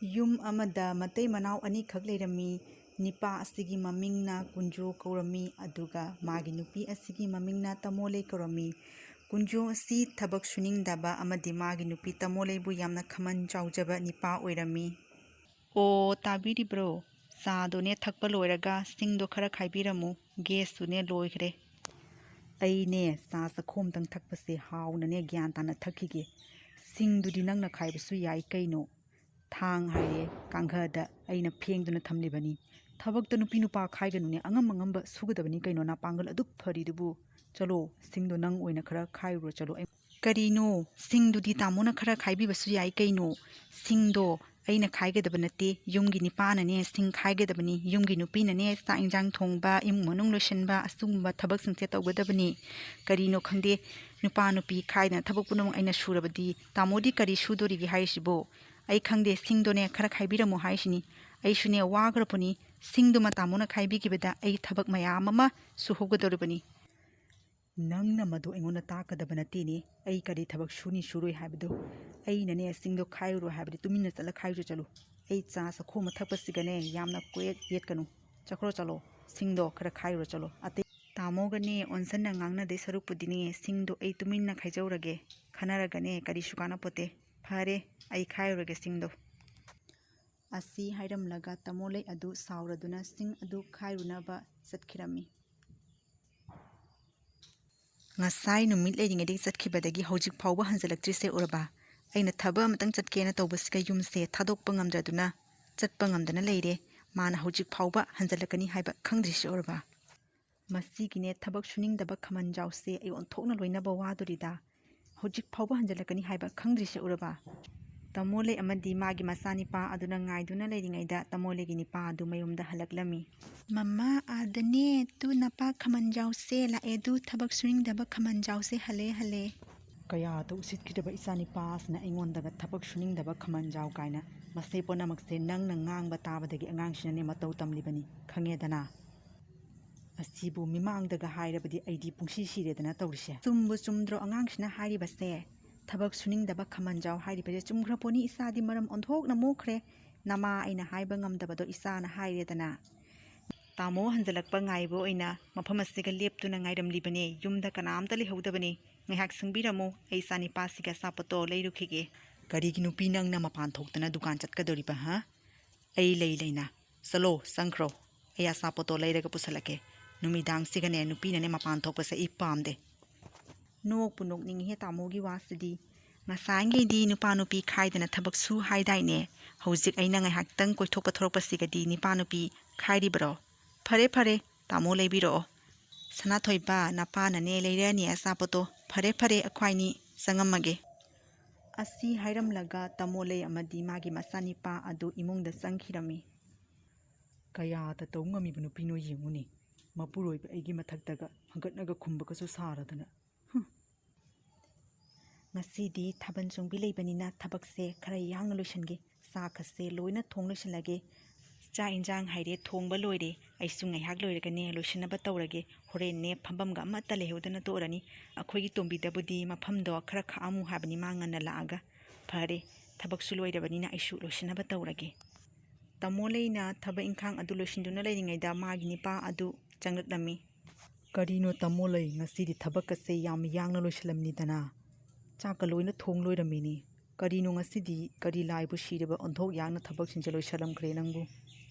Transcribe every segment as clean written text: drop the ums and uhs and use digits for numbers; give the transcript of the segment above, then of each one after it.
ꯌꯨꯝ ꯑꯃꯗ ꯃꯇꯩ ꯃꯅꯥꯎ ꯑꯅꯤꯈꯛ ꯂꯩꯔꯝꯃꯤ꯫ ꯅꯤꯄꯥ ꯑꯁꯤꯒꯤ ꯃꯃꯤꯡꯅ ꯀꯨꯟꯖꯣ ꯀꯧꯔꯝꯃꯤ ꯑꯗꯨꯒ ꯃꯥꯒꯤ ꯅꯨꯄꯤ ꯑꯁꯤꯒꯤ ꯃꯃꯤꯡꯅ ꯇꯃꯣꯂꯩ ꯀꯧꯔꯝꯃꯤ꯫ ꯀꯨꯟꯖꯣ ꯑꯁꯤ ꯊꯕꯛ ꯁꯨꯅꯤꯡꯗꯕ ꯑꯃꯗꯤ ꯃꯥꯒꯤ ꯅꯨꯄꯤ ꯇꯃꯣꯂꯩꯕꯨ ꯌꯥꯝꯅ ꯈꯃꯟ ꯆꯥꯎꯖꯕ ꯅꯤꯄꯥ ꯑꯣꯏꯔꯝꯃꯤ꯫ ꯑꯣ ꯇꯥꯕꯤꯔꯤꯕ꯭ꯔꯣ? ꯆꯥꯗꯣꯅꯦ ꯊꯛꯄ ꯂꯣꯏꯔꯒ ꯁꯤꯡꯗꯣ ꯈꯔ ꯈꯥꯏꯕꯤꯔꯝꯃꯨ, ꯒꯦꯁꯇꯨꯅꯦ ꯂꯣꯏꯈ꯭ꯔꯦ꯫ ꯑꯩꯅꯦ ꯆꯥ ꯆꯈꯣꯝꯇꯪ ꯊꯛꯄꯁꯦ ꯍꯥꯎꯅꯅꯦ ꯒ꯭ꯌꯥꯟ ꯇꯥꯅ ꯊꯛꯈꯤꯒꯦ꯫ ꯁꯤꯡꯗꯨꯗꯤ ꯅꯪꯅ ꯈꯥꯏꯕꯁꯨ ꯌꯥꯏ ꯀꯩꯅꯣ꯫ ꯊꯥꯡ ꯍꯥꯏꯔꯦ ꯀꯥꯡꯘꯗ ꯑꯩꯅ ꯐꯦꯡꯗꯨꯅ ꯊꯝꯂꯤꯕꯅꯤ꯫ ꯊꯕꯛꯇ ꯅꯨꯄꯤ ꯅꯨꯄꯥ ꯈꯥꯏꯒꯅꯨꯅꯦ, ꯑꯉꯝ ꯑꯉꯝꯕ ꯁꯨꯒꯗꯕꯅꯤ ꯀꯩꯅꯣ, ꯅꯥꯄꯥꯡꯒꯜ ꯑꯗꯨꯛ ꯐꯔꯤꯗꯨꯕꯨ꯫ ꯆꯠꯂꯣ ꯁꯤꯡꯗꯣ ꯅꯪ ꯑꯣꯏꯅ ꯈꯔ ꯈꯥꯏꯔꯨꯔꯣ ꯆꯠꯂꯣ꯫ ꯀꯔꯤꯅꯣ ꯁꯤꯡꯗꯨꯗꯤ ꯇꯥꯃꯣꯅ ꯈꯔ ꯈꯥꯏꯕꯤꯕꯁꯨ ꯌꯥꯏ ꯀꯩꯅꯣ꯫ ꯁꯤꯡꯗꯣ ꯑꯩꯅ ꯈꯥꯏꯒꯗꯕ ꯅꯠꯇꯦ, ꯌꯨꯝꯒꯤ ꯅꯤꯄꯥꯅꯅꯦ ꯁꯤꯡ ꯈꯥꯏꯒꯗꯕꯅꯤ꯫ ꯌꯨꯝꯒꯤ ꯅꯨꯄꯤꯅꯅꯦ ꯆꯥꯛ ꯏꯟꯖꯥꯡ ꯊꯣꯡꯕ, ꯏꯃꯨꯡ ꯃꯅꯨꯡ ꯂꯣꯏꯁꯤꯟꯕ ꯑꯁꯤꯒꯨꯝꯕ ꯊꯕꯛꯁꯤꯡꯁꯦ ꯇꯧꯒꯗꯕꯅꯤ꯫ ꯀꯔꯤꯅꯣ ꯈꯪꯗꯦ, ꯅꯨꯄꯥ ꯅꯨꯄꯤ ꯈꯥꯏꯗꯅ ꯊꯕꯛ ꯄꯨꯝꯅꯃꯛ ꯑꯩꯅ ꯁꯨꯔꯕꯗꯤ ꯇꯥꯃꯣꯗꯤ ꯀꯔꯤ ꯁꯨꯗꯣꯔꯤꯒꯦ ꯍꯥꯏꯔꯤꯁꯤꯕꯣ? ꯑꯩ ꯈꯪꯗꯦ, ꯁꯤꯡꯗꯣꯅꯦ ꯈꯔ ꯈꯥꯏꯕꯤꯔꯝꯃꯣ ꯍꯥꯏꯁꯤꯅꯤ꯫ ꯑꯩꯁꯨꯅꯦ ꯋꯥꯈ꯭ꯔꯕꯅꯤ, ꯁꯤꯡꯗꯨꯃ ꯇꯥꯃꯣꯅ ꯈꯥꯏꯕꯤꯈꯤꯕꯗ ꯑꯩ ꯊꯕꯛ ꯃꯌꯥꯝ ꯑꯃ ꯁꯨꯍꯧꯒꯗꯧꯔꯤꯕꯅꯤ꯫ ꯅꯪꯅ ꯃꯗꯨ ꯑꯩꯉꯣꯟꯗ ꯇꯥꯛꯀꯗꯕ ꯅꯠꯇꯦꯅꯦ, ꯑꯩ ꯀꯔꯤ ꯊꯕꯛ ꯁꯨꯅꯤ ꯁꯨꯔꯣꯏ ꯍꯥꯏꯕꯗꯣ꯫ ꯑꯩꯅꯅꯦ ꯁꯤꯡꯗꯣ ꯈꯥꯏꯔꯨꯔꯣ ꯍꯥꯏꯕꯗꯤ ꯇꯨꯃꯤꯟꯅ ꯆꯠꯂ ꯈꯥꯏꯔꯨ ꯆꯠꯂꯨ꯫ ꯑꯩ ꯆꯥ ꯆꯈꯣꯝ ꯑꯃ ꯊꯛꯄꯁꯤꯒꯅꯦ ꯌꯥꯝꯅ ꯀꯣꯌꯦꯠ ꯌꯦꯠꯀꯅꯨ꯫ ꯆꯠꯈ꯭ꯔꯣ ꯆꯠꯂꯣ, ꯁꯤꯡꯗꯣ ꯈꯔ ꯈꯥꯏꯔꯨꯔꯣ ꯆꯠꯂꯣ꯫ ꯑꯇꯩ ꯇꯥꯃꯣꯒꯅꯦ ꯑꯣꯟꯁꯟꯅ ꯉꯥꯡꯅꯗꯣꯏ ꯁꯔꯨꯛꯄꯨꯗꯤꯅꯦ ꯁꯤꯡꯗꯣ ꯑꯩ ꯇꯨꯃꯤꯟꯅ ꯈꯥꯏꯖꯧꯔꯒꯦ, ꯈꯟꯅꯔꯒꯅꯦ ꯀꯔꯤꯁꯨ ꯀꯥꯟꯅꯄꯣꯠꯇꯦ꯫ ꯐꯔꯦ, ꯑꯩ ꯈꯥꯏꯔꯨꯔꯒꯦ ꯁꯤꯡꯗꯣ꯫ ꯑꯁꯤ ꯍꯥꯏꯔꯝꯂꯒ ꯇꯃꯣꯂꯩ ꯑꯗꯨ ꯁꯥꯎꯔꯗꯨꯅ ꯁꯤꯡ ꯑꯗꯨ ꯈꯥꯏꯔꯨꯅꯕ ꯆꯠꯈꯤꯔꯝꯃꯤ꯫ ꯉꯁꯥꯏ ꯅꯨꯃꯤꯠ ꯂꯩꯔꯤꯉꯩꯗꯒꯤ ꯆꯠꯈꯤꯕꯗꯒꯤ ꯍꯧꯖꯤꯛ ꯐꯥꯎꯕ ꯍꯟꯖꯤꯜꯂꯛꯇ꯭ꯔꯤꯁꯦ ꯎꯔꯕ? ꯑꯩꯅ ꯊꯕꯛ ꯑꯃꯇꯪ ꯆꯠꯀꯦꯅ ꯇꯧꯕꯁꯤꯒ ꯌꯨꯝꯁꯦ ꯊꯥꯗꯣꯛꯄ ꯉꯝꯗ꯭ꯔꯗꯨꯅ ꯆꯠꯄ ꯉꯝꯗꯅ ꯂꯩꯔꯦ꯫ ꯃꯥꯅ ꯍꯧꯖꯤꯛ ꯐꯥꯎꯕ ꯍꯟꯖꯤꯜꯂꯛꯀꯅꯤ ꯍꯥꯏꯕ ꯈꯪꯗ꯭ꯔꯤꯁꯦ ꯎꯔꯕ? ꯃꯁꯤꯒꯤꯅꯦ ꯊꯕꯛ ꯁꯨꯅꯤꯡꯗꯕ ꯈꯃꯟꯖꯥꯎꯁꯦ ꯑꯩ ꯑꯣꯟꯊꯣꯛꯅ ꯂꯣꯏꯅꯕ ꯋꯥꯗꯣꯔꯤꯗ꯫ ꯍꯧꯖꯤꯛ ꯐꯥꯎꯕ ꯍꯟꯖꯤꯜꯂꯛꯀꯅꯤ ꯍꯥꯏꯕ ꯈꯪꯗ꯭ꯔꯤꯁꯦ ꯎꯔꯕ? ꯇꯃꯣꯂꯩ ꯑꯃꯗꯤ ꯃꯥꯒꯤ ꯃꯆꯥꯅꯤꯄꯥ ꯑꯗꯨꯅ ꯉꯥꯏꯗꯨꯅ ꯂꯩꯔꯤꯉꯩꯗ ꯇꯃꯣꯂꯩꯒꯤ ꯅꯤꯄꯥ ꯑꯗꯨ ꯃꯌꯨꯝꯗ ꯍꯜꯂꯛꯂꯝꯃꯤ꯫ ꯃꯃꯥ ꯑꯥꯗꯅꯦ ꯇꯨ ꯅꯄꯥ ꯈꯃꯟꯖꯥꯎꯁꯦ ꯂꯥꯛꯑꯦꯗꯨ, ꯊꯕꯛ ꯁꯨꯅꯤꯡꯗꯕ ꯈꯃꯟꯖꯥꯎꯁꯦ ꯍꯜꯂꯦ꯫ ꯀꯌꯥꯗ ꯎꯁꯤꯠꯈꯤꯗꯕ ꯏꯆꯥꯅꯤꯄꯥ ꯑꯁꯤꯅ ꯑꯩꯉꯣꯟꯗꯒ ꯊꯕꯛ ꯁꯨꯅꯤꯡꯗꯕ ꯈꯃꯟꯖꯥꯎ ꯀꯥꯏꯅ꯫ ꯃꯁꯤ ꯄꯨꯝꯅꯃꯛꯁꯦ ꯅꯪꯅ ꯉꯥꯡꯕ ꯇꯥꯕꯗꯒꯤ ꯑꯉꯥꯡꯁꯤꯅꯅꯦ ꯃꯇꯧ ꯇꯝꯂꯤꯕꯅꯤ, ꯈꯪꯉꯦꯗꯅ꯫ ꯑꯁꯤꯕꯨ ꯃꯤꯃꯥꯡꯗꯒ ꯍꯥꯏꯔꯕꯗꯤ ꯑꯩꯗꯤ ꯄꯨꯡꯁꯤ ꯁꯤꯔꯦꯗꯅ ꯇꯧꯔꯤꯁꯦ꯫ ꯆꯨꯝꯕꯨ ꯆꯨꯝꯗ꯭ꯔꯣ ꯑꯉꯥꯡꯁꯤꯅ ꯍꯥꯏꯔꯤꯕꯁꯦ? ꯊꯕꯛ ꯁꯨꯅꯤꯡꯗꯕ ꯈꯃꯟꯖꯥꯎ ꯍꯥꯏꯔꯤꯕꯁꯦ ꯆꯨꯝꯈ꯭ꯔꯄꯣꯠꯅꯤ꯫ ꯏꯆꯥꯗꯤ ꯃꯔꯝ ꯑꯣꯟꯊꯣꯛꯅ ꯃꯣꯛꯈ꯭ꯔꯦ꯫ ꯅꯃꯥ ꯑꯩꯅ ꯍꯥꯏꯕ ꯉꯝꯗꯕꯗꯣ ꯏꯆꯥꯅ ꯍꯥꯏꯔꯦꯗꯅ꯫ ꯇꯥꯃꯣ ꯍꯟꯖꯤꯜꯂꯛꯄ ꯉꯥꯏꯕ ꯑꯣꯏꯅ ꯃꯐꯝ ꯑꯁꯤꯒ ꯂꯦꯞꯇꯨꯅ ꯉꯥꯏꯔꯝꯂꯤꯕꯅꯦ꯫ ꯌꯨꯝꯗ ꯀꯅꯥꯝꯇ ꯂꯩꯍꯧꯗꯕꯅꯤ꯫ ꯉꯥꯏꯍꯥꯛ ꯁꯪꯕꯤꯔꯝꯃꯨ, ꯑꯩ ꯏꯆꯥꯅꯤꯄꯥꯁꯤꯒ ꯑꯆꯥꯄꯣꯠꯇꯣ ꯂꯩꯔꯨꯈꯤꯒꯦ꯫ ꯀꯔꯤꯒꯤ ꯅꯨꯄꯤ ꯅꯪꯅ ꯃꯄꯥꯟ ꯊꯣꯛꯇꯅ ꯗꯨꯀꯥꯟ ꯆꯠꯀꯗꯧꯔꯤꯕ ꯍꯥ? ꯑꯩ ꯂꯩꯅ ꯆꯠꯂꯣ ꯆꯪꯈ꯭ꯔꯣ, ꯑꯩ ꯑꯆꯥꯄꯣꯠꯇꯣ ꯂꯩꯔꯒ ꯄꯨꯁꯜꯂꯛꯀꯦ꯫ ꯅꯨꯃꯤꯗꯥꯡꯁꯤꯒꯅꯦ ꯅꯨꯄꯤꯅꯅꯦ ꯃꯄꯥꯟ ꯊꯣꯛꯄꯁꯦ ꯑꯩ ꯄꯥꯝꯗꯦ꯫ ꯅꯣꯛꯄꯨ ꯅꯣꯛꯅꯤꯡꯉꯤꯍꯦ ꯇꯥꯃꯣꯒꯤ ꯋꯥꯁꯤꯗꯤ꯫ ꯉꯁꯥꯏꯈꯩꯗꯤ ꯅꯨꯄꯥ ꯅꯨꯄꯤ ꯈꯥꯏꯗꯅ ꯊꯕꯛ ꯁꯨ ꯍꯥꯏꯗꯥꯏꯅꯦ, ꯍꯧꯖꯤꯛ ꯑꯩꯅ ꯉꯥꯏꯍꯥꯛꯇꯪ ꯀꯣꯏꯊꯣꯛꯄ ꯊꯣꯔꯛꯄꯁꯤꯒꯗꯤ ꯅꯨꯄꯥ ꯅꯨꯄꯤ ꯈꯥꯏꯔꯤꯕꯔꯣ? ꯐꯔꯦ ꯇꯥꯃꯣ ꯂꯩꯕꯤꯔꯛꯑꯣ꯫ ꯁꯅꯥꯊꯣꯏꯕ ꯅꯄꯥꯅꯅꯦ ꯂꯩꯔꯛꯑꯅꯤ ꯑꯆꯥꯄꯣꯠꯇꯣ꯫ ꯐꯔꯦ ꯑꯩꯈꯣꯏꯅꯤ ꯆꯪꯉꯝꯃꯒꯦ꯫ ꯑꯁꯤ ꯍꯥꯏꯔꯝꯂꯒ ꯇꯃꯣꯂꯩ ꯑꯃꯗꯤ ꯃꯥꯒꯤ ꯃꯆꯥꯅꯤꯄꯥ ꯑꯗꯨ ꯏꯃꯨꯡꯗ ꯆꯪꯈꯤꯔꯝꯃꯤ꯫ ꯀꯌꯥꯗ ꯇꯧ ꯉꯝꯃꯤꯕ ꯅꯨꯄꯤꯅꯣ ꯌꯦꯡꯉꯨꯅꯦ, ꯃꯄꯨꯔꯣꯏꯕ ꯑꯩꯒꯤ ꯃꯊꯛꯇꯒ ꯍꯪꯒꯠꯅꯒ ꯈꯨꯝꯕꯒꯁꯨ ꯁꯥꯔꯗꯅ꯫ ꯉꯁꯤꯗꯤ ꯊꯥꯕꯜ ꯆꯣꯡꯕꯤ ꯂꯩꯕꯅꯤꯅ ꯊꯕꯛꯁꯦ ꯈꯔ ꯌꯥꯡꯅ ꯂꯣꯏꯁꯤꯟꯒꯦ꯫ ꯆꯥꯛꯀꯁꯦ ꯂꯣꯏꯅ ꯊꯣꯡ ꯂꯣꯏꯁꯤꯜꯂꯒꯦ꯫ ꯆꯥꯛ ꯏꯟꯖꯥꯡ ꯍꯥꯏꯔꯦ ꯊꯣꯡꯕ ꯂꯣꯏꯔꯦ꯫ ꯑꯩꯁꯨ ꯉꯥꯏꯍꯥꯛ ꯂꯣꯏꯔꯒꯅꯦ ꯂꯣꯏꯁꯤꯟꯅꯕ ꯇꯧꯔꯒꯦ꯫ ꯍꯣꯔꯦꯟꯅꯦ ꯐꯝꯐꯝꯒ ꯑꯃꯠꯇ ꯂꯩꯍꯧꯗꯅ ꯇꯣꯛꯔꯅꯤ꯫ ꯑꯩꯈꯣꯏꯒꯤ ꯇꯣꯝꯕꯤꯗꯕꯨꯗꯤ ꯃꯐꯝꯗꯣ ꯈꯔ ꯈꯥꯛꯑꯝꯃꯨ ꯍꯥꯏꯕꯅꯤ ꯃꯥ ꯉꯟꯅ ꯂꯥꯛꯑꯒ꯫ ꯐꯔꯦ, ꯊꯕꯛꯁꯨ ꯂꯣꯏꯔꯕꯅꯤꯅ ꯑꯩꯁꯨ ꯂꯣꯏꯁꯤꯟꯅꯕ ꯇꯧꯔꯒꯦ꯫ ꯇꯃꯣꯂꯩꯅ ꯊꯕꯛ ꯏꯪꯈꯥꯡ ꯑꯗꯨ ꯂꯣꯏꯁꯤꯟꯗꯨꯅ ꯂꯩꯔꯤꯉꯩꯗ ꯃꯥꯒꯤ ꯅꯤꯄꯥ ꯑꯗꯨ ꯆꯪꯂꯛꯂꯝꯃꯤ꯫ ꯀꯔꯤꯅꯣ ꯇꯃꯣꯂꯩ, ꯉꯁꯤꯗꯤ ꯊꯕꯛꯀꯁꯦ ꯌꯥꯝ ꯌꯥꯡꯅ ꯂꯣꯏꯁꯤꯜꯂꯝꯃꯤꯗꯅ꯫ ꯆꯥꯛꯀ ꯂꯣꯏꯅ ꯊꯣꯡ ꯂꯣꯏꯔꯝꯃꯤꯅꯤ꯫ ꯀꯔꯤꯅꯣ ꯉꯁꯤꯗꯤ ꯀꯔꯤ ꯂꯥꯏꯕꯨ ꯁꯤꯔꯤꯕ ꯑꯣꯟꯊꯣꯛ ꯌꯥꯡꯅ ꯊꯕꯛꯁꯤꯡꯁꯦ ꯂꯣꯏꯁꯤꯜꯂꯝꯈ꯭ꯔꯦ ꯅꯪꯕꯨ?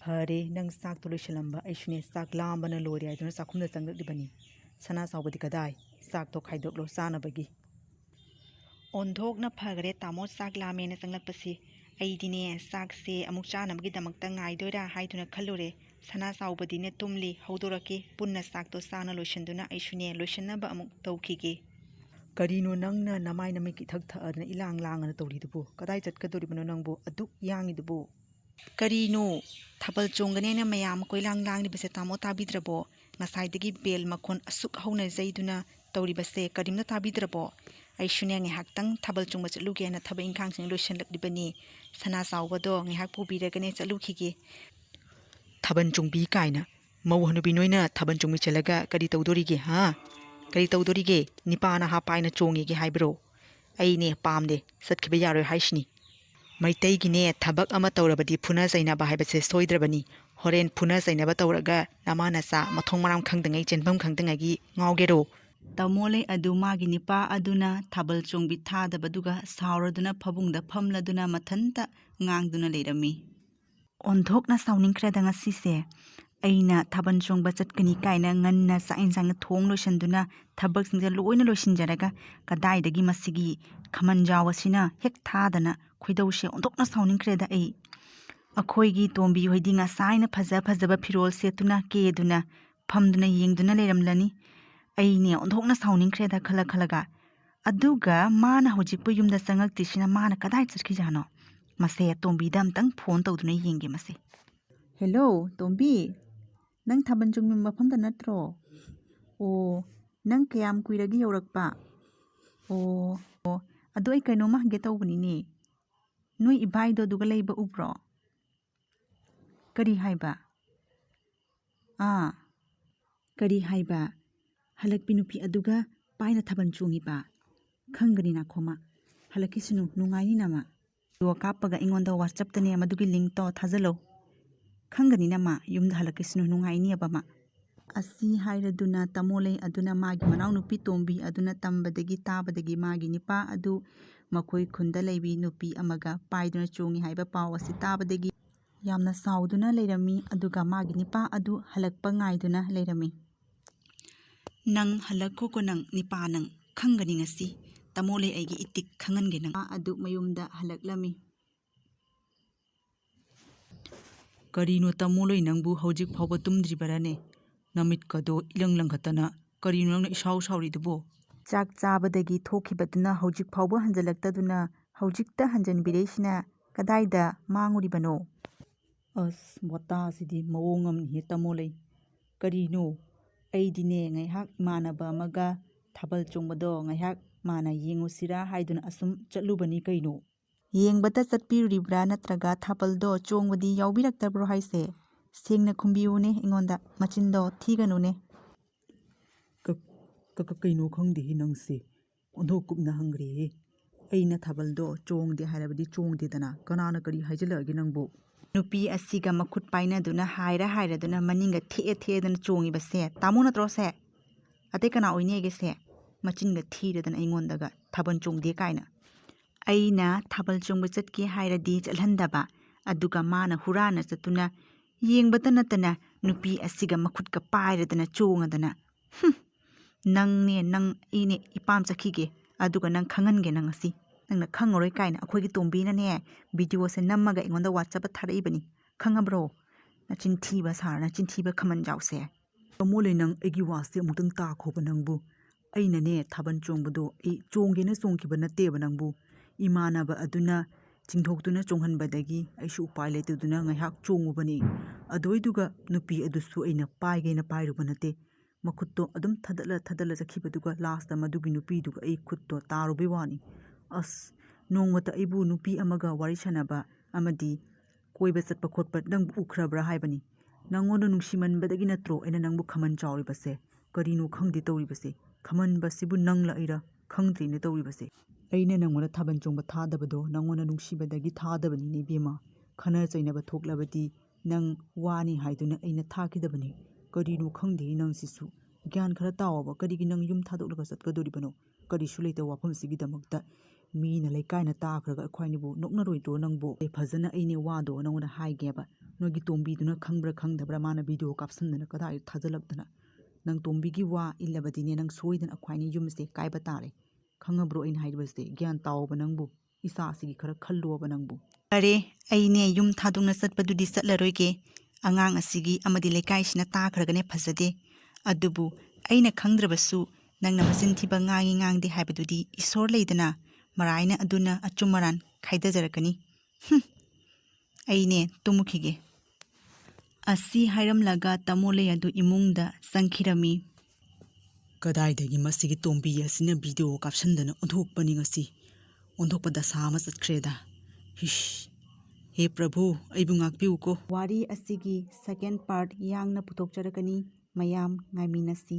ꯐꯔꯦ, ꯅꯪ ꯆꯥꯛꯇꯣ ꯂꯣꯏꯁꯤꯜꯂꯝꯕ ꯑꯩꯁꯨꯅꯦ ꯆꯥꯛ ꯂꯥꯝꯕꯅ ꯂꯣꯏꯔꯦ ꯍꯥꯏꯗꯨꯅ ꯆꯥꯛꯈꯨꯝꯗ ꯆꯪꯂꯛꯂꯤꯕꯅꯤ꯫ ꯁꯅꯥ ꯆꯥꯎꯕꯗꯤ ꯀꯗꯥꯏ? ꯆꯥꯛꯇꯣ ꯈꯥꯏꯗꯣꯛꯂꯣ ꯆꯥꯅꯕꯒꯤ꯫ ꯑꯣꯟꯊꯣꯛꯅ ꯐꯈꯔꯦ ꯇꯥꯃꯣ ꯆꯥꯛ ꯂꯥꯝꯃꯦꯅ ꯆꯪꯂꯛꯄꯁꯤ꯫ ꯑꯩꯗꯤꯅꯦ ꯆꯥꯛꯁꯦ ꯑꯃꯨꯛ ꯆꯥꯅꯕꯒꯤꯗꯃꯛꯇ ꯉꯥꯏꯗꯣꯏꯔꯥ ꯍꯥꯏꯗꯨꯅ ꯈꯜꯂꯨꯔꯦ꯫ ꯁꯅꯥ ꯆꯥꯎꯕꯗꯤꯅꯦ ꯇꯨꯝꯂꯤ, ꯍꯧꯗꯣꯔꯛꯀꯦ ꯄꯨꯟꯅ ꯆꯥꯛꯇꯣ ꯆꯥꯅ ꯂꯣꯏꯁꯤꯟꯗꯨꯅ ꯑꯩꯁꯨꯅꯦ ꯂꯣꯏꯁꯤꯟꯅꯕ ꯑꯃꯨꯛ ꯇꯧꯈꯤꯒꯦ꯫ ꯀꯔꯤꯅꯣ ꯅꯪꯅ ꯅꯃꯥꯏ ꯅꯃꯤꯠ ꯏꯊꯛ ꯊꯛꯑꯗꯅ ꯏꯂꯥꯡ ꯂꯥꯡꯉꯅ ꯇꯧꯔꯤꯗꯨꯕꯨ? ꯀꯗꯥꯏ ꯆꯠꯀꯗꯧꯔꯤꯕꯅꯣ ꯅꯪꯕꯨ ꯑꯗꯨꯛ ꯌꯥꯡꯉꯤꯗꯨꯕꯨ? ꯀꯔꯤꯅꯣ ꯊꯥꯕꯜ ꯆꯣꯡꯒꯅꯦꯅ ꯃꯌꯥꯝ ꯀꯣꯏꯂꯥꯡ ꯂꯥꯡꯂꯤꯕꯁꯦ ꯇꯥꯃꯣ ꯇꯥꯕꯤꯗ꯭ꯔꯕꯣ? ꯉꯁꯥꯏꯗꯒꯤ ꯕꯦꯜ ꯃꯈꯣꯟ ꯑꯁꯨꯛ ꯍꯧꯅ ꯌꯩꯗꯨꯅ ꯇꯧꯔꯤꯕꯁꯦ ꯀꯔꯤꯝꯇ ꯇꯥꯕꯤꯗ꯭ꯔꯕꯣ? ꯑꯩꯁꯨꯅꯦ ꯉꯥꯏꯍꯥꯛꯇꯪ ꯊꯥꯕꯜ ꯆꯣꯡꯕ ꯆꯠꯂꯨꯒꯦꯅ ꯊꯕꯛ ꯏꯪꯈꯥꯡꯁꯤꯡ ꯂꯣꯏꯁꯤꯜꯂꯛꯂꯤꯕꯅꯤ꯫ ꯁꯅꯥ ꯆꯥꯎꯕꯗꯣ ꯉꯥꯏꯍꯥꯛ ꯄꯨꯕꯤꯔꯒꯅꯦ ꯆꯠꯂꯨꯈꯤꯒꯦ꯫ ꯊꯥꯕꯜ ꯆꯣꯡꯕꯤ ꯀꯥꯏꯅ, ꯃꯧ ꯍꯅꯨꯕꯤ ꯅꯣꯏꯅ ꯊꯥꯕꯜ ꯆꯣꯡꯕꯤ ꯆꯠꯂꯒ ꯀꯔꯤ ꯇꯧꯗꯣꯔꯤꯒꯦ ꯍꯥ? ꯀꯔꯤ ꯇꯧꯗꯣꯔꯤꯒꯦ? ꯅꯤꯄꯥꯅ ꯍꯥ ꯄꯥꯏꯅ ꯆꯣꯡꯉꯤꯒꯦ ꯍꯥꯏꯕ꯭ꯔꯣ? ꯑꯩꯅꯦ ꯄꯥꯝꯗꯦ, ꯆꯠꯈꯤꯕ ꯌꯥꯔꯣꯏ ꯍꯥꯏꯁꯤꯅꯤ꯫ ꯃꯩꯇꯩꯒꯤꯅꯦ ꯊꯕꯛ ꯑꯃ ꯇꯧꯔꯕꯗꯤ ꯐꯨꯅ ꯆꯩꯅꯕ ꯍꯥꯏꯕꯁꯦ ꯁꯣꯏꯗ꯭ꯔꯕꯅꯤ ꯍꯣꯔꯦꯟ ꯐꯨꯅ ꯆꯩꯅꯕ ꯇꯧꯔꯒ ꯅꯃꯥ ꯅꯆꯥ ꯃꯊꯣꯡ ꯃꯔꯥꯡ ꯈꯪꯗꯉꯩ ꯆꯦꯟꯐꯝ ꯈꯪꯗꯉꯩꯒꯤ ꯉꯥꯎꯒꯦꯔꯣ ꯇꯥꯃꯣꯂꯩ ꯑꯗꯨ ꯃꯥꯒꯤ ꯅꯤꯄꯥ ꯑꯗꯨꯅ ꯊꯥꯕꯜ ꯆꯣꯡꯕꯤ ꯊꯥꯗꯕꯗꯨꯒ ꯁꯥꯎꯔꯗꯨꯅ ꯐꯕꯨꯡꯗ ꯐꯝꯂꯗꯨꯅ ꯃꯊꯟꯇ ꯉꯥꯡꯗꯨꯅ ꯂꯩꯔꯝꯃꯤ ꯑꯣꯟꯊꯣꯛꯅ ꯁꯥꯎꯅꯤꯡꯈ꯭ꯔꯦꯗ ꯉꯁꯤꯁꯦ ꯑꯩꯅ ꯊꯥꯕꯜ ꯆꯣꯡꯕ ꯆꯠꯀꯅꯤ ꯀꯥꯏꯅ ꯉꯟꯅ ꯆꯥꯛ ꯏꯟꯁꯥꯡꯅ ꯊꯣꯡ ꯂꯣꯏꯁꯤꯟꯗꯨꯅ ꯊꯕꯛꯁꯤꯡꯁꯦ ꯂꯣꯏꯅ ꯂꯣꯏꯁꯤꯟꯖꯔꯒ ꯀꯗꯥꯏꯗꯒꯤ ꯃꯁꯤꯒꯤ ꯈꯃꯟꯖꯥꯎ ꯑꯁꯤꯅ ꯍꯦꯛ ꯊꯥꯗꯅ ꯈꯣꯏꯗꯧꯁꯦ ꯑꯣꯟꯊꯣꯛꯅ ꯁꯥꯎꯅꯤꯡꯈ꯭ꯔꯦꯗ ꯑꯩꯈꯣꯏꯒꯤ ꯇꯣꯝꯕꯤ ꯍꯣꯏꯗꯤ ꯉꯁꯥꯏꯅ ꯐꯖ ꯐꯖꯕ ꯐꯤꯔꯣꯜ ꯁꯦꯠꯇꯨꯅ ꯀꯦꯗꯨꯅ ꯐꯝꯗꯨꯅ ꯌꯦꯡꯗꯨꯅ ꯂꯩꯔꯝꯂꯅꯤ ꯑꯩꯅꯦ ꯑꯣꯟꯊꯣꯛꯅ ꯁꯥꯎꯅꯤꯡꯈ꯭ꯔꯦꯗ ꯈꯜꯂꯒ ꯑꯗꯨꯒ ꯃꯥꯅ ꯍꯧꯖꯤꯛꯄꯨ ꯌꯨꯝꯗ ꯆꯪꯉꯛꯇ꯭ꯔꯤꯁꯤꯅ ꯃꯥꯅ ꯀꯗꯥꯏ ꯆꯠꯈꯤꯖꯥꯠꯅꯣ ꯃꯁꯦ ꯇꯣꯝꯕꯤꯗ ꯑꯝꯇꯪ ꯐꯣꯟ ꯇꯧꯗꯨꯅ ꯌꯦꯡꯒꯦ ꯃꯁꯦ ꯍꯦꯜꯂꯣ ꯇꯣꯝꯕꯤ ꯅꯪ ꯊꯥꯕꯜ ꯆꯣꯡꯕꯤ ꯃꯐꯝꯗ ꯅꯠꯇ꯭ꯔꯣ ꯑꯣ ꯅꯪ ꯀꯌꯥꯝ ꯀꯨꯏꯔꯒꯦ ꯌꯧꯔꯛꯄ ꯑꯣ ꯑꯗꯣ ꯑꯩ ꯀꯩꯅꯣꯝꯃ ꯍꯪꯒꯦ ꯇꯧꯕꯅꯤꯅꯦ ꯅꯣꯏ ꯏꯕꯥꯏꯗꯣ ꯑꯗꯨꯒ ꯂꯩꯕ ꯎꯕ꯭ꯔꯣ ꯀꯔꯤ ꯍꯥꯏꯕ ꯀꯔꯤ ꯍꯥꯏꯕ ꯍꯜꯂꯛꯄꯤ ꯅꯨꯄꯤ ꯑꯗꯨꯒ ꯄꯥꯏꯅ ꯊꯥꯕꯜ ꯆꯣꯡꯉꯤꯕ ꯈꯪꯒꯅꯤ ꯅꯥꯈꯣꯃ ꯍꯜꯂꯛꯈꯤꯁꯅꯨ ꯅꯨꯡꯉꯥꯏꯅꯤꯅꯃ ꯚꯤꯗꯤꯑꯣ ꯀꯥꯞꯄꯒ ꯑꯩꯉꯣꯟꯗ ꯋꯥꯆꯞꯇꯅꯦ ꯃꯗꯨꯒꯤ ꯂꯤꯡꯛꯇꯣ ꯊꯥꯖꯜꯂꯣ ꯈꯪꯒꯅꯤꯅꯃ ꯌꯨꯝꯗ ꯍꯜꯂꯛꯈꯤꯁꯅꯨ ꯅꯨꯡꯉꯥꯏꯅꯤꯕꯃ ꯑꯁꯤ ꯍꯥꯏꯔꯗꯨꯅ ꯇꯥꯃꯣꯂꯩ ꯑꯗꯨꯅ ꯃꯥꯒꯤ ꯃꯅꯥꯎꯅꯨꯄꯤ ꯇꯣꯝꯕꯤ ꯑꯗꯨꯅ ꯇꯝꯕꯗꯒꯤ ꯇꯥꯕꯗꯒꯤ ꯃꯥꯒꯤ ꯅꯤꯄꯥ ꯑꯗꯨ ꯃꯈꯣꯏ ꯈꯨꯟꯗ ꯂꯩꯕꯤ ꯅꯨꯄꯤ ꯑꯃꯒ ꯄꯥꯏꯗꯨꯅ ꯆꯣꯡꯉꯤ ꯍꯥꯏꯕ ꯄꯥꯎ ꯑꯁꯤ ꯇꯥꯕꯗꯒꯤ ꯌꯥꯝꯅ ꯁꯥꯎꯗꯨꯅ ꯂꯩꯔꯝꯃꯤ ꯑꯗꯨꯒ ꯃꯥꯒꯤ ꯅꯤꯄꯥ ꯑꯗꯨ ꯍꯜꯂꯛꯄ ꯉꯥꯏꯗꯨꯅ ꯂꯩꯔꯝꯃꯤ ꯅꯪ ꯍꯜꯂꯛꯈꯣꯀꯣ ꯅꯪ ꯅꯤꯄꯥ ꯅꯪ ꯈꯪꯒꯅꯤ ꯉꯁꯤ ꯇꯥꯃꯣꯂꯩ ꯑꯩꯒꯤ ꯏꯇꯤꯛ ꯈꯪꯍꯟꯒꯦ ꯅꯪ ꯑꯗꯨ ꯃꯌꯨꯝꯗ ꯍꯜꯂꯛꯂꯝꯃꯤ ꯀꯔꯤꯅꯣ ꯇꯥꯃꯣꯂꯩ ꯅꯪꯕꯨ ꯍꯧꯖꯤꯛ ꯐꯥꯎꯕ ꯇꯨꯝꯗ꯭ꯔꯤꯕꯔꯅꯦ ꯅꯃꯤꯠꯀꯗꯣ ꯏꯂꯪ ꯂꯪꯈꯠꯇꯅ ꯀꯔꯤꯅꯣ ꯅꯪꯅ ꯏꯁꯥꯎ ꯁꯥꯎꯔꯤꯗꯨꯕꯣ ꯆꯥꯛ ꯆꯥꯕꯗꯒꯤ ꯊꯣꯛꯈꯤꯕꯗꯨꯅ ꯍꯧꯖꯤꯛ ꯐꯥꯎꯕ ꯍꯟꯖꯜꯂꯛꯇꯗꯨꯅ ꯍꯧꯖꯤꯛꯇ ꯍꯟꯖꯟꯕꯤꯔꯛꯏꯁꯤꯅ ꯀꯗꯥꯏꯗ ꯃꯥꯡꯉꯨꯔꯤꯕꯅꯣ ꯑꯁ ꯋꯥꯇꯥꯁꯤꯗꯤ ꯃꯑꯣꯡ ꯑꯃꯅꯤꯍꯦ ꯇꯥꯃꯣꯂꯩ ꯀꯔꯤꯅꯣ ꯑꯩꯗꯤꯅꯦ ꯉꯥꯏꯍꯥꯛ ꯏꯃꯥꯟꯅꯕ ꯑꯃꯒ ꯊꯥꯕꯜ ꯆꯣꯡꯕꯗꯣ ꯉꯥꯏꯍꯥꯛ ꯃꯥꯅ ꯌꯦꯡꯉꯨꯁꯤꯔꯥ ꯍꯥꯏꯗꯨꯅ ꯑꯁꯨꯝ ꯆꯠꯂꯨꯕꯅꯤ ꯀꯩꯅꯣ ꯌꯦꯡꯕꯇ ꯆꯠꯄꯤꯔꯨꯔꯤꯕ꯭ꯔꯥ ꯅꯠꯇ꯭ꯔꯒ ꯊꯥꯕꯜꯗꯣ ꯆꯣꯡꯕꯗꯤ ꯌꯥꯎꯕꯤꯔꯛꯇꯕ꯭ꯔꯣ ꯍꯥꯏꯁꯦ ꯁꯦꯡꯅ ꯈꯨꯝꯕꯤꯌꯨꯅꯦ ꯑꯩꯉꯣꯟꯗ ꯃꯆꯤꯟꯗꯣ ꯊꯤꯒꯅꯨꯅꯦ ꯀꯩꯅꯣ ꯈꯪꯗꯦꯍꯦ ꯅꯪꯁꯦ ꯑꯣꯟꯊꯣꯛ ꯀꯨꯞꯅ ꯍꯪꯈ꯭ꯔꯦꯍꯦ ꯑꯩꯅ ꯊꯥꯕꯜꯗꯣ ꯆꯣꯡꯗꯦ ꯍꯥꯏꯔꯕꯗꯤ ꯆꯣꯡꯗꯦꯗꯅ ꯀꯅꯥꯅ ꯀꯔꯤ ꯍꯥꯏꯖꯤꯜꯂꯛꯑꯒꯦ ꯅꯪꯕꯨ ꯅꯨꯄꯤ ꯑꯁꯤꯒ ꯃꯈꯨꯠ ꯄꯥꯏꯅꯗꯨꯅ ꯍꯥꯏꯔꯗꯨꯅ ꯃꯅꯤꯡꯒ ꯊꯦꯛꯑꯗꯨꯅ ꯆꯣꯡꯉꯤꯕꯁꯦ ꯇꯥꯃꯣ ꯅꯠꯇ꯭ꯔꯣ ꯁꯦ ꯑꯇꯩ ꯀꯅꯥ ꯑꯣꯏꯅꯤꯒꯦꯁꯦ ꯃꯆꯤꯟꯒ ꯊꯤꯔꯗꯅ ꯑꯩꯉꯣꯟꯗꯒ ꯊꯥꯕꯜ ꯆꯣꯡꯗꯦ ꯀꯥꯏꯅ ꯑꯩꯅ ꯊꯥꯕꯜ ꯆꯣꯡꯕ ꯆꯠꯀꯦ ꯍꯥꯏꯔꯗꯤ ꯆꯠꯍꯟꯗꯕ ꯑꯗꯨꯒ ꯃꯥꯅ ꯍꯨꯔꯥꯟꯅ ꯆꯠꯇꯨꯅ ꯌꯦꯡꯕꯇ ꯅꯠꯇꯅ ꯅꯨꯄꯤ ꯑꯁꯤꯒ ꯃꯈꯨꯠꯀ ꯄꯥꯏꯔꯗꯅ ꯆꯣꯡꯉꯗꯅ ꯅꯪ ꯑꯩꯅꯦ ꯏꯄꯥꯝ ꯆꯠꯈꯤꯒꯦ ꯑꯗꯨꯒ ꯅꯪ ꯈꯪꯍꯟꯒꯦ ꯅꯪ ꯉꯁꯤ ꯅꯪꯅ ꯈꯪꯉꯔꯣꯏ ꯀꯥꯏꯅ ꯑꯩꯈꯣꯏꯒꯤ ꯇꯣꯝꯕꯤꯅꯅꯦ ꯚꯤꯗꯤꯑꯣꯁꯦ ꯅꯝꯃꯒ ꯑꯩꯉꯣꯟꯗ ꯋꯥꯆꯞꯇ ꯊꯥꯔꯛꯏꯕꯅꯤ ꯈꯪꯉꯕ꯭ꯔꯣ ꯅꯆꯤꯟꯊꯤꯕ ꯁꯥꯔ ꯅꯆꯤꯟꯊꯤꯕ ꯈꯃꯟꯖꯥꯎꯁꯦ ꯇꯥꯃꯣꯂꯩ ꯅꯪ ꯑꯩꯒꯤ ꯋꯥꯁꯦ ꯑꯃꯨꯛꯇꯪ ꯇꯥꯈꯣꯕ ꯅꯪꯕꯨ ꯑꯩꯅꯅꯦ ꯊꯥꯕꯜ ꯆꯣꯡꯕꯗꯣ ꯑꯩ ꯆꯣꯡꯒꯦꯅ ꯆꯣꯡꯈꯤꯕ ꯅꯠꯇꯦꯕ ꯅꯪꯕꯨ ꯏꯃꯥꯟꯅꯕ ꯑꯗꯨꯅ ꯆꯤꯡꯊꯣꯛꯇꯨꯅ ꯆꯣꯡꯍꯟꯕꯗꯒꯤ ꯑꯩꯁꯨ ꯎꯄꯥꯏ ꯂꯩꯇꯗꯨꯅ ꯉꯥꯏꯍꯥꯛ ꯆꯣꯡꯉꯨꯕꯅꯤ ꯑꯗꯨꯏꯗꯨꯒ ꯅꯨꯄꯤ ꯑꯗꯨꯁꯨ ꯑꯩꯅ ꯄꯥꯏꯒꯦꯅ ꯄꯥꯏꯔꯨꯕ ꯅꯠꯇꯦ ꯃꯈꯨꯠꯇꯣ ꯑꯗꯨꯝ ꯊꯗꯠꯂ ꯆꯠꯈꯤꯕꯗꯨꯒ ꯂꯥꯁꯇ ꯃꯗꯨꯒꯤ ꯅꯨꯄꯤꯗꯨꯒ ꯑꯩ ꯈꯨꯠꯇꯣ ꯇꯥꯔꯨꯕꯩ ꯋꯥꯅꯤ ꯑꯁ ꯅꯣꯡꯃꯇ ꯑꯩꯕꯨ ꯅꯨꯄꯤ ꯑꯃꯒ ꯋꯥꯔꯤ ꯁꯥꯟꯅꯕ ꯑꯃꯗꯤ ꯀꯣꯏꯕ ꯆꯠꯄ ꯈꯣꯠꯄ ꯅꯪꯕꯨ ꯎꯈ꯭ꯔꯕ꯭ꯔꯥ ꯍꯥꯏꯕꯅꯤ ꯅꯪꯉꯣꯟꯗ ꯅꯨꯡꯁꯤꯃꯟꯕꯗꯒꯤ ꯅꯠꯇ꯭ꯔꯣ ꯑꯩꯅ ꯅꯪꯕꯨ ꯈꯃꯟ ꯆꯥꯎꯔꯤꯕꯁꯦ ꯀꯔꯤꯅꯣ ꯈꯪꯗꯦ ꯇꯧꯔꯤꯕꯁꯦ ꯈꯃꯟꯕꯁꯤꯕꯨ ꯅꯪꯂ ꯑꯩꯔꯥ ꯈꯪꯗ꯭ꯔꯦꯅꯦ ꯇꯧꯔꯤꯕꯁꯦ ꯑꯩꯅ ꯅꯪꯉꯣꯟꯗ ꯊꯥꯕꯜ ꯆꯣꯡꯕ ꯊꯥꯗꯕꯗꯣ ꯅꯪꯉꯣꯟꯗ ꯅꯨꯡꯁꯤꯕꯗꯒꯤ ꯊꯥꯗꯕꯅꯤꯅꯦ ꯏꯕꯦꯝꯃ ꯈꯟꯅ ꯆꯩꯅꯕ ꯊꯣꯛꯂꯕꯗꯤ ꯅꯪ ꯋꯥꯅꯤ ꯍꯥꯏꯗꯨꯅ ꯑꯩꯅ ꯊꯥꯈꯤꯗꯕꯅꯤ ꯀꯔꯤꯅꯣ ꯈꯪꯗꯦ ꯅꯪꯁꯤꯁꯨ ꯒ꯭ꯌꯥꯟ ꯈꯔ ꯇꯥꯎꯕ ꯀꯔꯤꯒꯤ ꯅꯪ ꯌꯨꯝ ꯊꯥꯗꯣꯛꯂꯒ ꯆꯠꯀꯗꯣꯔꯤꯕꯅꯣ ꯀꯔꯤꯁꯨ ꯂꯩꯇꯕ ꯋꯥꯐꯝꯁꯤꯒꯤꯗꯃꯛꯇ ꯃꯤꯅ ꯂꯩꯀꯥꯏꯅ ꯇꯥꯈ꯭ꯔꯒ ꯑꯩꯈꯣꯏꯅꯕꯨ ꯅꯣꯛꯅꯔꯣꯏꯗ꯭ꯔꯣ ꯅꯪꯕꯨ ꯐꯖꯅ ꯑꯩꯅꯦ ꯋꯥꯗꯣ ꯅꯪꯉꯣꯟꯗ ꯍꯥꯏꯒꯦꯕ ꯅꯣꯏꯒꯤ ꯇꯣꯝꯕꯤꯗꯨꯅ ꯈꯪꯕ꯭ꯔꯥ ꯈꯪꯗꯕ꯭ꯔꯥ ꯃꯥꯅ ꯚꯤꯗꯤꯑꯣ ꯀꯥꯞꯁꯟꯗꯅ ꯀꯗꯥꯏꯗ ꯊꯥꯖꯤꯜꯂꯛꯇꯅ ꯅꯪ ꯇꯣꯝꯕꯤꯒꯤ ꯋꯥ ꯏꯜꯂꯕꯗꯤꯅꯦ ꯅꯪ ꯁꯣꯏꯗꯅ ꯑꯩꯈꯣꯏꯅ ꯌꯨꯝꯁꯦ ꯀꯥꯏꯕ ꯇꯥꯔꯦ ꯈꯪꯉꯕ꯭ꯔꯣ ꯑꯩꯅ ꯍꯥꯏꯔꯤꯕꯁꯦ ꯒ꯭ꯌꯥꯟ ꯇꯥꯎꯕ ꯅꯪꯕꯨ ꯏꯆꯥꯁꯤꯒꯤ ꯈꯔ ꯈꯜꯂꯣꯕ ꯅꯪꯕꯨ ꯑꯔꯦ ꯑꯩꯅꯦ ꯌꯨꯝ ꯊꯥꯗꯣꯛꯅ ꯆꯠꯄꯗꯨꯗꯤ ꯆꯠꯂꯔꯣꯏꯒꯦ ꯑꯉꯥꯡ ꯑꯁꯤꯒꯤ ꯑꯃꯗꯤ ꯂꯩꯀꯥꯏꯁꯤꯅ ꯇꯥꯈ꯭ꯔꯒꯅꯦ ꯐꯖꯗꯦ ꯑꯗꯨꯕꯨ ꯑꯩꯅ ꯈꯪꯗ꯭ꯔꯕꯁꯨ ꯅꯪꯅ ꯃꯆꯤꯟ ꯊꯤꯕ ꯉꯥꯡꯉꯤ ꯉꯥꯡꯗꯦ ꯍꯥꯏꯕꯗꯨꯗꯤ ꯏꯁꯣꯔ ꯂꯩꯗꯅ ꯃꯔꯥꯏꯅ ꯑꯗꯨꯅ ꯑꯆꯨꯝ ꯃꯔꯥꯟ ꯈꯥꯏꯗꯖꯔꯛꯀꯅꯤ ꯑꯩꯅꯦ ꯇꯨꯝꯃꯨꯈꯤꯒꯦ ꯑꯁꯤ ꯍꯥꯏꯔꯝꯂꯒ ꯇꯥꯃꯣꯂꯩ ꯑꯗꯨ ꯏꯃꯨꯡꯗ ꯆꯪꯈꯤꯔꯝꯃꯤ ꯀꯗꯥꯏꯗꯒꯤ ꯃꯁꯤꯒꯤ ꯇꯣꯝꯕꯤ ꯑꯁꯤꯅ ꯚꯤꯗꯤꯑꯣ ꯀꯥꯞꯁꯟꯗꯅ ꯑꯣꯟꯊꯣꯛꯄꯅꯤ ꯉꯁꯤ ꯑꯣꯟꯊꯣꯛꯄ ꯗꯁꯥ ꯑꯃ ꯆꯠꯈ꯭ꯔꯦꯗ ꯍꯤꯁ ꯍꯦ ꯄ꯭ꯔꯚꯨ ꯑꯩꯕꯨ ꯉꯥꯛꯄꯤꯌꯨꯀꯣ ꯋꯥꯔꯤ ꯑꯁꯤꯒꯤ ꯁꯦꯀꯦꯟ ꯄꯥꯔꯠ ꯌꯥꯡꯅ ꯄꯨꯊꯣꯛꯆꯔꯛꯀꯅꯤ ꯃꯌꯥꯝ ꯉꯥꯏꯃꯤꯟꯅꯁꯤ